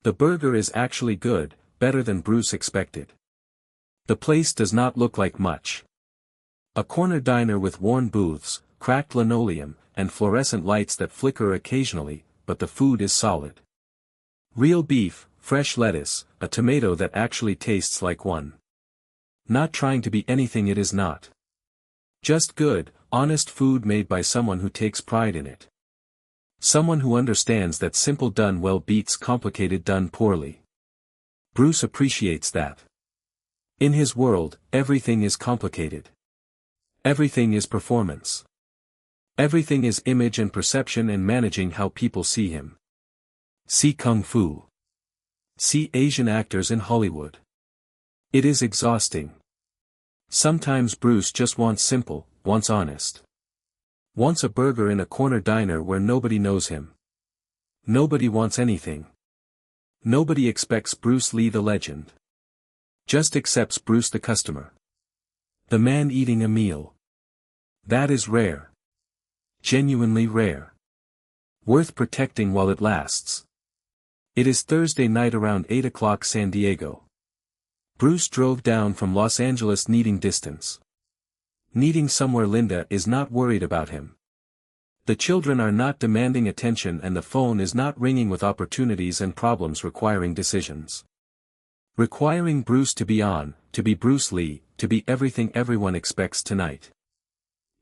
The burger is actually good, better than Bruce expected. The place does not look like much. A corner diner with worn booths, cracked linoleum, and fluorescent lights that flicker occasionally, but the food is solid. Real beef, fresh lettuce, a tomato that actually tastes like one. Not trying to be anything it is not. Just good, honest food made by someone who takes pride in it. Someone who understands that simple done well beats complicated done poorly. Bruce appreciates that. In his world, everything is complicated. Everything is performance. Everything is image and perception and managing how people see him. See Kung Fu. See Asian actors in Hollywood. It is exhausting. Sometimes Bruce just wants simple, wants honest. Wants a burger in a corner diner where nobody knows him. Nobody wants anything. Nobody expects Bruce Lee the legend. Just accepts Bruce the customer. The man eating a meal. That is rare. Genuinely rare. Worth protecting while it lasts. It is Thursday night around 8 o'clock San Diego. Bruce drove down from Los Angeles needing distance. Needing somewhere Linda is not worried about him. The children are not demanding attention and the phone is not ringing with opportunities and problems requiring decisions. Requiring Bruce to be on, to be Bruce Lee, to be everything everyone expects tonight.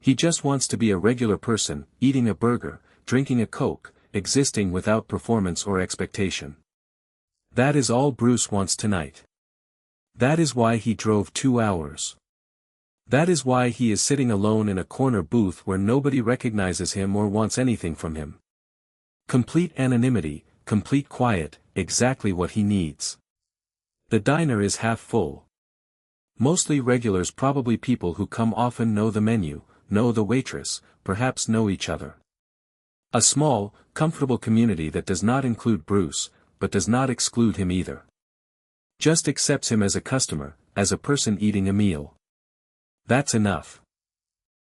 He just wants to be a regular person, eating a burger, drinking a Coke, existing without performance or expectation. That is all Bruce wants tonight. That is why he drove 2 hours. That is why he is sitting alone in a corner booth where nobody recognizes him or wants anything from him. Complete anonymity, complete quiet, exactly what he needs. The diner is half full. Mostly regulars, probably people who come often, know the menu, know the waitress, perhaps know each other. A small, comfortable community that does not include Bruce, but does not exclude him either. Just accepts him as a customer, as a person eating a meal. That's enough.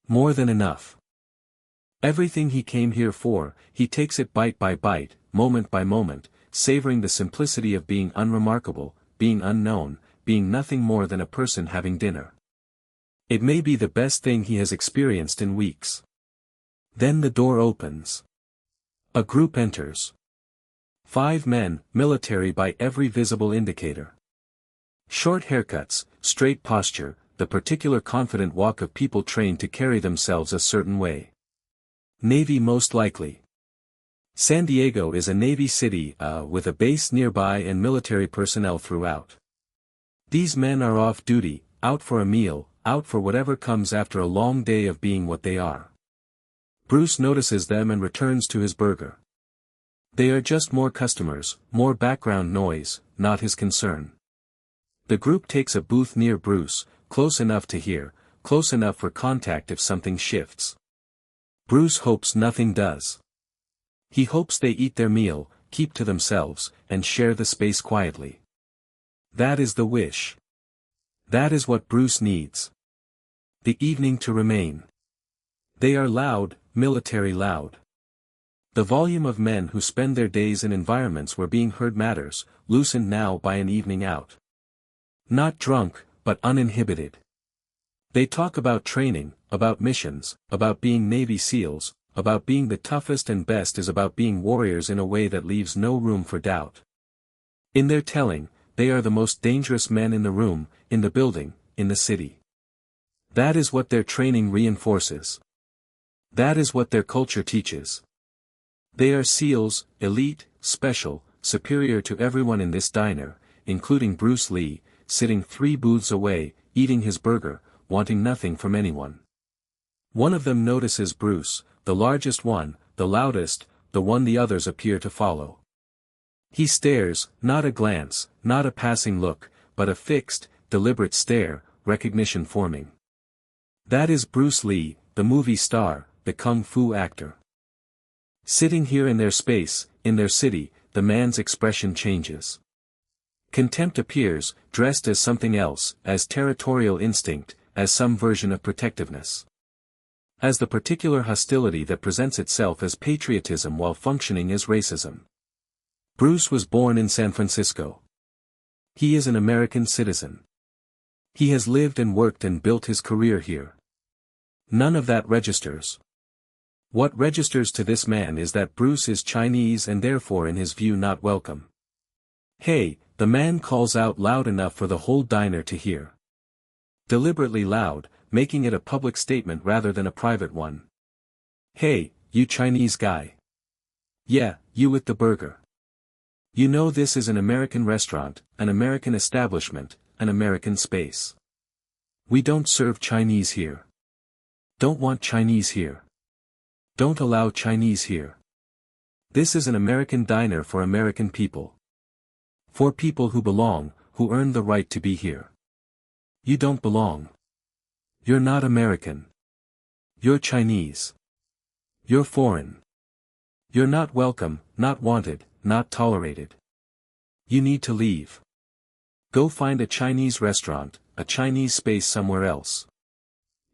More than enough. Everything he came here for, he takes it bite by bite, moment by moment, savoring the simplicity of being unremarkable, being unknown, being nothing more than a person having dinner. It may be the best thing he has experienced in weeks. Then the door opens. A group enters. 5 men, military by every visible indicator. Short haircuts, straight posture, the particular confident walk of people trained to carry themselves a certain way. Navy most likely. San Diego is a Navy city, with a base nearby and military personnel throughout. These men are off duty, out for a meal, out for whatever comes after a long day of being what they are. Bruce notices them and returns to his burger. They are just more customers, more background noise, not his concern. The group takes a booth near Bruce, close enough to hear, close enough for contact if something shifts. Bruce hopes nothing does. He hopes they eat their meal, keep to themselves, and share the space quietly. That is the wish. That is what Bruce needs. The evening to remain. They are loud, military loud. The volume of men who spend their days in environments where being heard matters, loosened now by an evening out. Not drunk, but uninhibited. They talk about training, about missions, about being Navy SEALs, about being the toughest and best is about being warriors in a way that leaves no room for doubt. In their telling, they are the most dangerous men in the room, in the building, in the city. That is what their training reinforces. That is what their culture teaches. They are SEALs, elite, special, superior to everyone in this diner, including Bruce Lee, sitting 3 booths away, eating his burger, wanting nothing from anyone. One of them notices Bruce, the largest one, the loudest, the one the others appear to follow. He stares, not a glance, not a passing look, but a fixed, deliberate stare, recognition forming. That is Bruce Lee, the movie star, the kung fu actor. Sitting here in their space, in their city, the man's expression changes. Contempt appears, dressed as something else, as territorial instinct, as some version of protectiveness. As the particular hostility that presents itself as patriotism while functioning as racism. Bruce was born in San Francisco. He is an American citizen. He has lived and worked and built his career here. None of that registers. What registers to this man is that Bruce is Chinese and therefore in his view not welcome. Hey, the man calls out loud enough for the whole diner to hear. Deliberately loud, making it a public statement rather than a private one. Hey, you Chinese guy. Yeah, you with the burger. You know this is an American restaurant, an American establishment, an American space. We don't serve Chinese here. Don't want Chinese here. Don't allow Chinese here. This is an American diner for American people. For people who belong, who earn the right to be here. You don't belong. You're not American. You're Chinese. You're foreign. You're not welcome, not wanted, not tolerated. You need to leave. Go find a Chinese restaurant, a Chinese space somewhere else.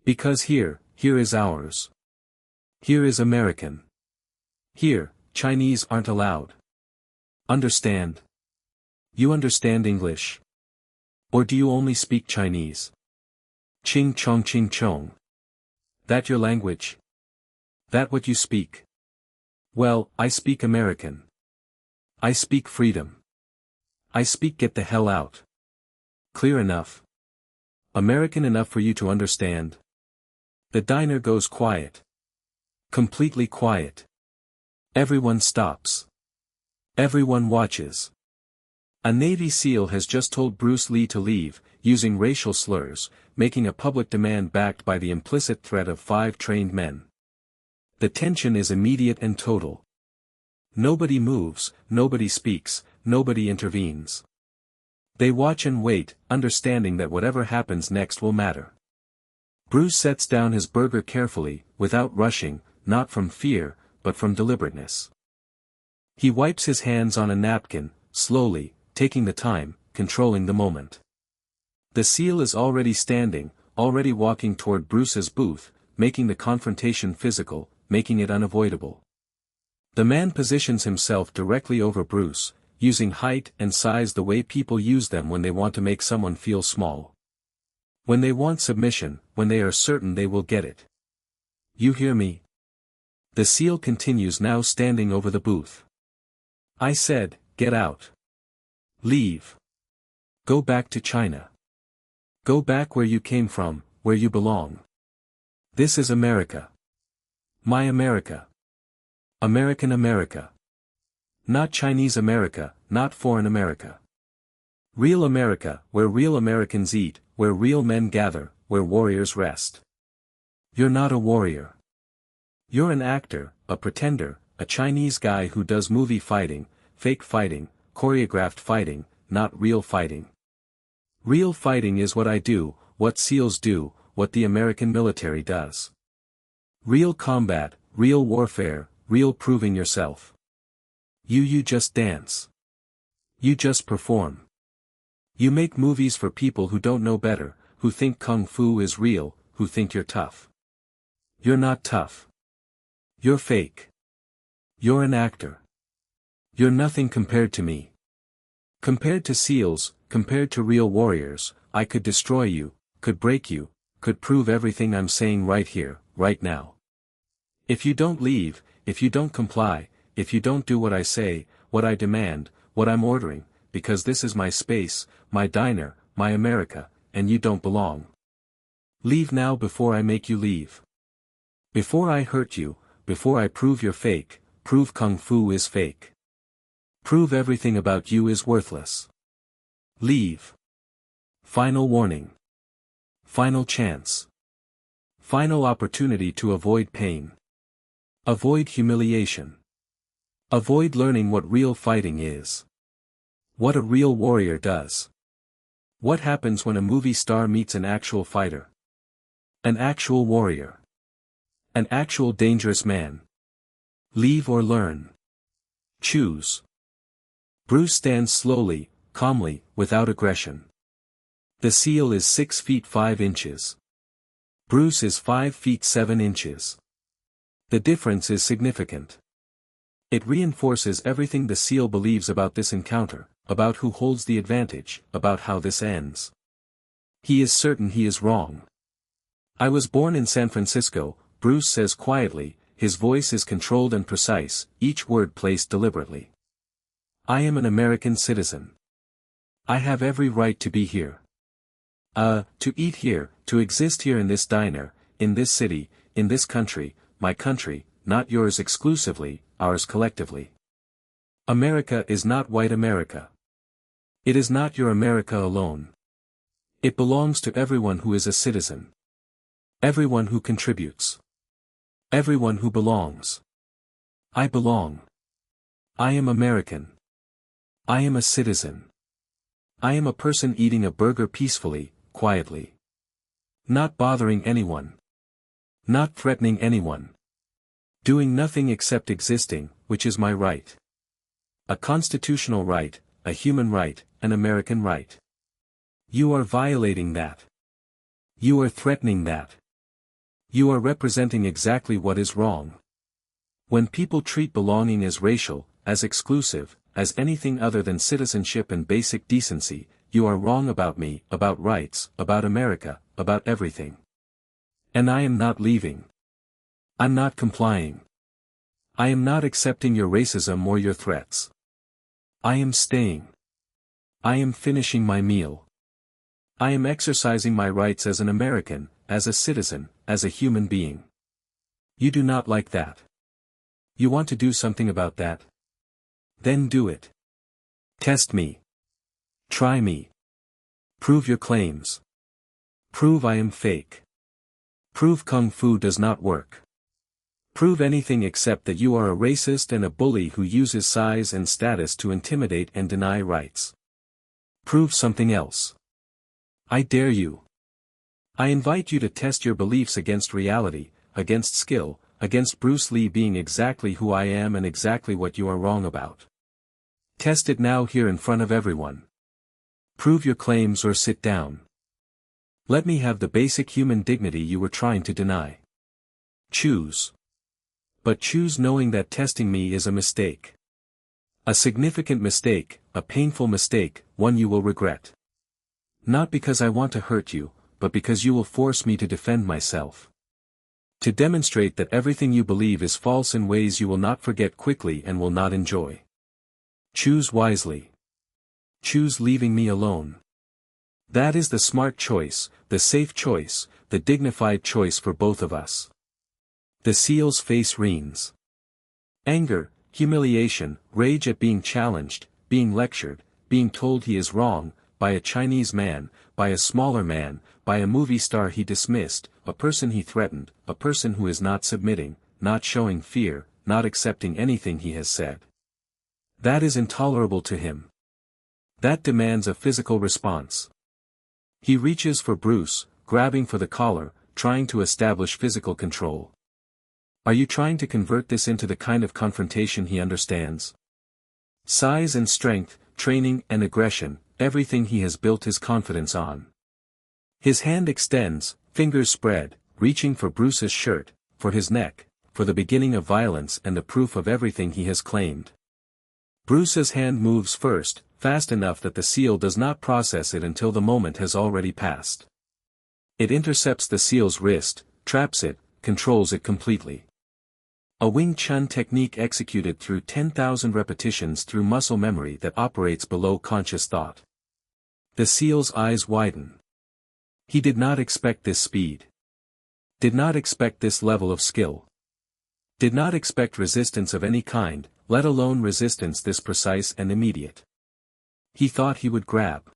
Because here is ours. Here is American. Here, Chinese aren't allowed. Understand? You understand English? Or do you only speak Chinese? Ching chong. That your language? That what you speak? Well, I speak American. I speak freedom. I speak get the hell out. Clear enough? American enough for you to understand? The diner goes quiet. Completely quiet. Everyone stops. Everyone watches. A Navy SEAL has just told Bruce Lee to leave, using racial slurs, making a public demand backed by the implicit threat of 5 trained men. The tension is immediate and total. Nobody moves, nobody speaks, nobody intervenes. They watch and wait, understanding that whatever happens next will matter. Bruce sets down his burger carefully, without rushing, not from fear, but from deliberateness. He wipes his hands on a napkin, slowly, taking the time, controlling the moment. The SEAL is already standing, already walking toward Bruce's booth, making the confrontation physical, making it unavoidable. The man positions himself directly over Bruce, using height and size the way people use them when they want to make someone feel small. When they want submission, when they are certain they will get it. You hear me? The SEAL continues now standing over the booth. I said, get out. Leave. Go back to China. Go back where you came from, where you belong. This is America. My America. American America. Not Chinese America, not foreign America. Real America, where real Americans eat, where real men gather, where warriors rest. You're not a warrior. You're an actor, a pretender, a Chinese guy who does movie fighting, fake fighting, choreographed fighting, not real fighting. Real fighting is what I do, what SEALs do, what the American military does. Real combat, real warfare, real proving yourself. You just dance. You just perform. You make movies for people who don't know better, who think kung fu is real, who think you're tough. You're not tough. You're fake. You're an actor. You're nothing compared to me. Compared to SEALs, compared to real warriors, I could destroy you, could break you, could prove everything I'm saying right here, right now. If you don't leave, if you don't comply, if you don't do what I say, what I demand, what I'm ordering, because this is my space, my diner, my America, and you don't belong. Leave now before I make you leave. Before I hurt you, before I prove you're fake, prove kung fu is fake. Prove everything about you is worthless. Leave. Final warning. Final chance. Final opportunity to avoid pain. Avoid humiliation. Avoid learning what real fighting is. What a real warrior does. What happens when a movie star meets an actual fighter? An actual warrior. An actual dangerous man. Leave or learn. Choose. Bruce stands slowly, calmly, without aggression. The SEAL is 6 feet 5 inches. Bruce is 5 feet 7 inches. The difference is significant. It reinforces everything the seal believes about this encounter, about who holds the advantage, about how this ends. He is certain he is wrong. I was born in San Francisco, Bruce says quietly, his voice is controlled and precise, each word placed deliberately. I am an American citizen. I have every right to be here. To eat here, to exist here in this diner, in this city, in this country, my country, not yours exclusively, ours collectively. America is not white America. It is not your America alone. It belongs to everyone who is a citizen. Everyone who contributes. Everyone who belongs. I belong. I am American. I am a citizen. I am a person eating a burger peacefully, quietly. Not bothering anyone. Not threatening anyone. Doing nothing except existing, which is my right. A constitutional right, a human right, an American right. You are violating that. You are threatening that. You are representing exactly what is wrong. When people treat belonging as racial, as exclusive, as anything other than citizenship and basic decency, you are wrong about me, about rights, about America, about everything. And I am not leaving. I'm not complying. I am not accepting your racism or your threats. I am staying. I am finishing my meal. I am exercising my rights as an American, as a citizen, as a human being. You do not like that. You want to do something about that? Then do it. Test me. Try me. Prove your claims. Prove I am fake. Prove Kung Fu does not work. Prove anything except that you are a racist and a bully who uses size and status to intimidate and deny rights. Prove something else. I dare you. I invite you to test your beliefs against reality, against skill, against Bruce Lee being exactly who I am and exactly what you are wrong about. Test it now here in front of everyone. Prove your claims or sit down. Let me have the basic human dignity you were trying to deny. Choose. But choose knowing that testing me is a mistake. A significant mistake, a painful mistake, one you will regret. Not because I want to hurt you, but because you will force me to defend myself. To demonstrate that everything you believe is false in ways you will not forget quickly and will not enjoy. Choose wisely. Choose leaving me alone. That is the smart choice, the safe choice, the dignified choice for both of us. The seal's face reens. Anger, humiliation, rage at being challenged, being lectured, being told he is wrong, by a Chinese man, by a smaller man, by a movie star he dismissed, a person he threatened, a person who is not submitting, not showing fear, not accepting anything he has said. That is intolerable to him. That demands a physical response. He reaches for Bruce, grabbing for the collar, trying to establish physical control. Are you trying to convert this into the kind of confrontation he understands? Size and strength, training and aggression, everything he has built his confidence on. His hand extends, fingers spread, reaching for Bruce's shirt, for his neck, for the beginning of violence and the proof of everything he has claimed. Bruce's hand moves first, fast enough that the seal does not process it until the moment has already passed. It intercepts the seal's wrist, traps it, controls it completely. A Wing Chun technique executed through 10,000 repetitions through muscle memory that operates below conscious thought. The seal's eyes widen. He did not expect this speed. Did not expect this level of skill. Did not expect resistance of any kind, let alone resistance this precise and immediate. He thought he would grab.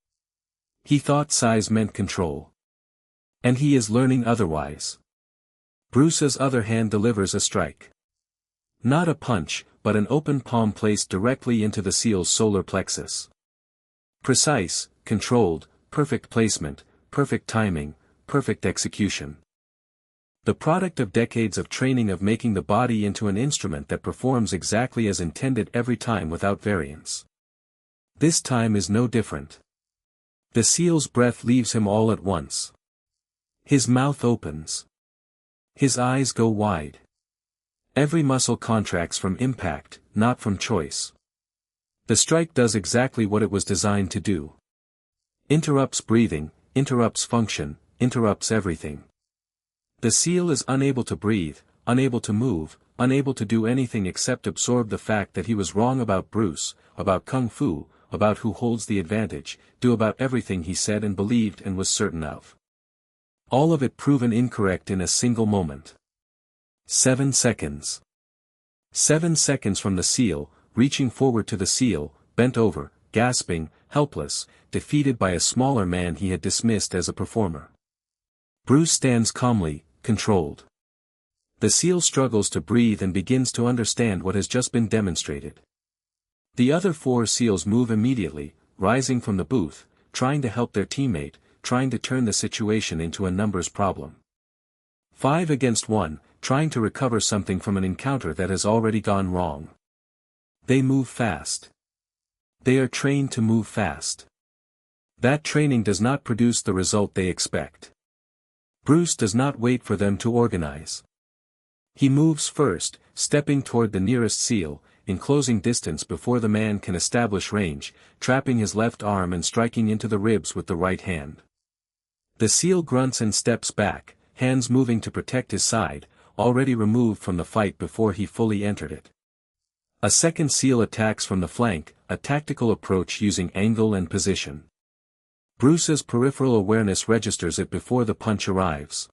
He thought size meant control. And he is learning otherwise. Bruce's other hand delivers a strike. Not a punch, but an open palm placed directly into the seal's solar plexus. Precise, controlled, perfect placement, perfect timing, perfect execution. The product of decades of training of making the body into an instrument that performs exactly as intended every time without variance. This time is no different. The seal's breath leaves him all at once. His mouth opens. His eyes go wide. Every muscle contracts from impact, not from choice. The strike does exactly what it was designed to do. Interrupts breathing, interrupts function, interrupts everything. The seal is unable to breathe, unable to move, unable to do anything except absorb the fact that he was wrong about Bruce, about Kung Fu, about who holds the advantage, do about everything he said and believed and was certain of. All of it proven incorrect in a single moment. 7 seconds. 7 seconds from the seal, reaching forward to the seal, bent over, gasping, helpless, defeated by a smaller man he had dismissed as a performer. Bruce stands calmly, controlled. The seal struggles to breathe and begins to understand what has just been demonstrated. The other 4 seals move immediately, rising from the booth, trying to help their teammate, trying to turn the situation into a numbers problem. 5 against 1, trying to recover something from an encounter that has already gone wrong. They move fast. They are trained to move fast. That training does not produce the result they expect. Bruce does not wait for them to organize. He moves first, stepping toward the nearest seal, in closing distance before the man can establish range, trapping his left arm and striking into the ribs with the right hand. The seal grunts and steps back, hands moving to protect his side, already removed from the fight before he fully entered it. A second seal attacks from the flank, a tactical approach using angle and position. Bruce's peripheral awareness registers it before the punch arrives.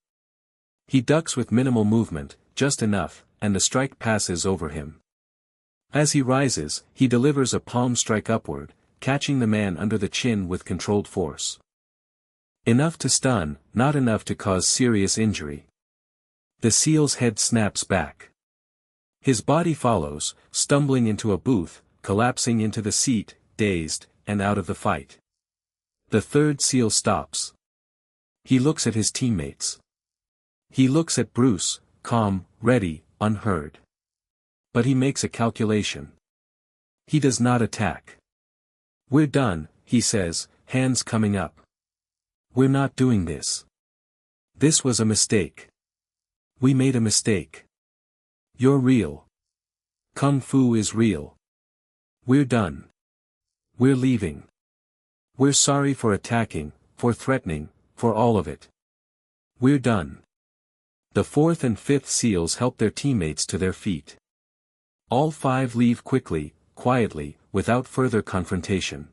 He ducks with minimal movement, just enough, and the strike passes over him. As he rises, he delivers a palm strike upward, catching the man under the chin with controlled force. Enough to stun, not enough to cause serious injury. The seal's head snaps back. His body follows, stumbling into a booth, collapsing into the seat, dazed, and out of the fight. The third seal stops. He looks at his teammates. He looks at Bruce, calm, ready, unheard. But he makes a calculation. He does not attack. "We're done," he says, hands coming up. "We're not doing this. This was a mistake. We made a mistake. You're real. Kung Fu is real. We're done. We're leaving. We're sorry for attacking, for threatening, for all of it. We're done." The fourth and fifth seals help their teammates to their feet. All 5 leave quickly, quietly, without further confrontation.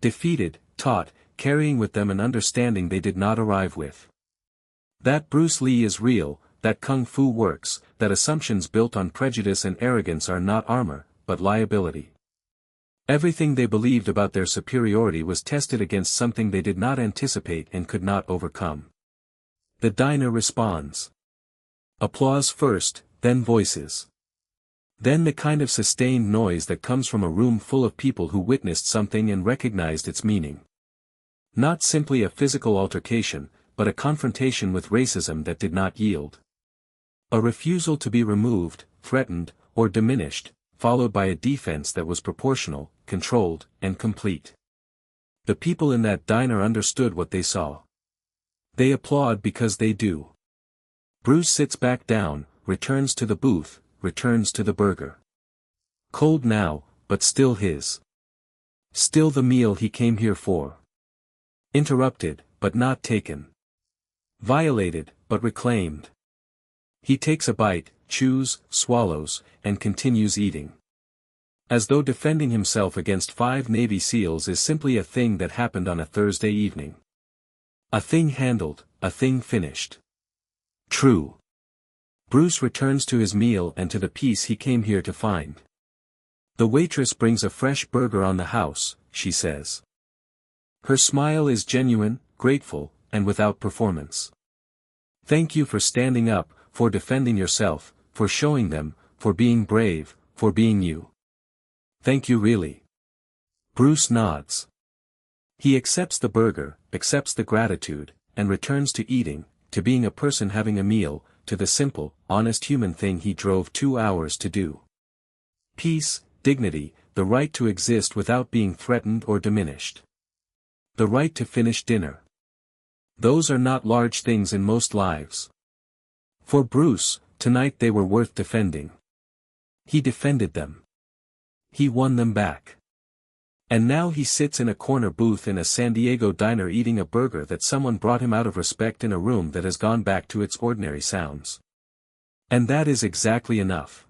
Defeated, taught, carrying with them an understanding they did not arrive with. That Bruce Lee is real, that Kung Fu works, that assumptions built on prejudice and arrogance are not armor, but liability. Everything they believed about their superiority was tested against something they did not anticipate and could not overcome. The diner responds. Applause first, then voices. Then the kind of sustained noise that comes from a room full of people who witnessed something and recognized its meaning. Not simply a physical altercation, but a confrontation with racism that did not yield. A refusal to be removed, threatened, or diminished, followed by a defense that was proportional, controlled, and complete. The people in that diner understood what they saw. They applaud because they do. Bruce sits back down, returns to the booth, returns to the burger. Cold now, but still his. Still the meal he came here for. Interrupted, but not taken. Violated, but reclaimed. He takes a bite, chews, swallows, and continues eating. As though defending himself against 5 Navy SEALs is simply a thing that happened on a Thursday evening. A thing handled, a thing finished. True. Bruce returns to his meal and to the peace he came here to find. The waitress brings a fresh burger on the house, she says. Her smile is genuine, grateful, and without performance. Thank you for standing up, for defending yourself, for showing them, for being brave, for being you. Thank you really. Bruce nods. He accepts the burger, accepts the gratitude, and returns to eating, to being a person having a meal, to the simple, honest human thing he drove 2 hours to do. Peace, dignity, the right to exist without being threatened or diminished. The right to finish dinner. Those are not large things in most lives. For Bruce, Tonight they were worth defending. He defended them. He won them back. And now he sits in a corner booth in a San Diego diner eating a burger that someone brought him out of respect in a room that has gone back to its ordinary sounds. And that is exactly enough.